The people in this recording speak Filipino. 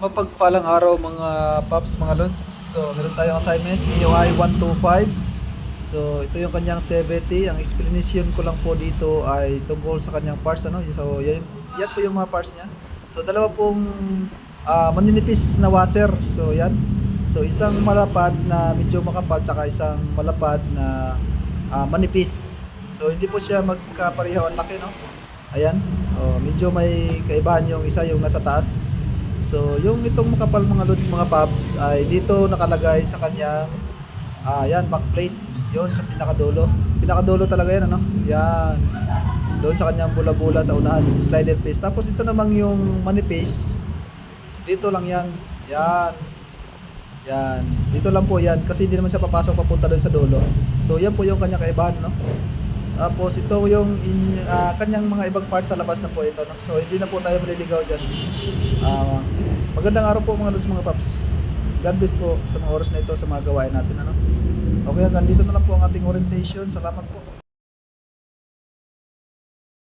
Mapagpalang araw mga paps, mga lods. So, meron tayong assignment, AOI 125. So, ito yung kanyang 70. Ang explanation ko lang po dito ay tungkol sa kanyang parts. Ano? So, yan po yung mga parts niya. So, dalawa pong maninipis na washer. So, yan. So, isang malapad na medyo makapal, tsaka isang malapad na manipis. So, hindi po siya magkapareho ang laki, no? Ayan. Oh, medyo may kaibahan yung isa, yung nasa taas. So, yung itong makapal mga lods, mga paps, ay dito nakalagay sa kanyang yan, backplate. Yun sa pinakadulo. Pinakadulo talaga yan, ano? Yan. Doon sa kanyang bula-bula sa unahan, slider face. Tapos ito namang yung manipis. Dito lang yan. Yan. Yan. Dito lang po yan kasi hindi naman siya papasok papunta doon sa dulo. So, yan po yung kanyang kaibahan, no? Tapos ito yung kanyang mga ibang parts sa labas na po ito, no? So hindi na po tayo maliligaw dyan. Magandang araw po mga lods, mga paps. God bless po sa mga oras na ito sa mga gawain natin, ano? Okay, hanggang dito na lang po ang ating orientation. Salamat po.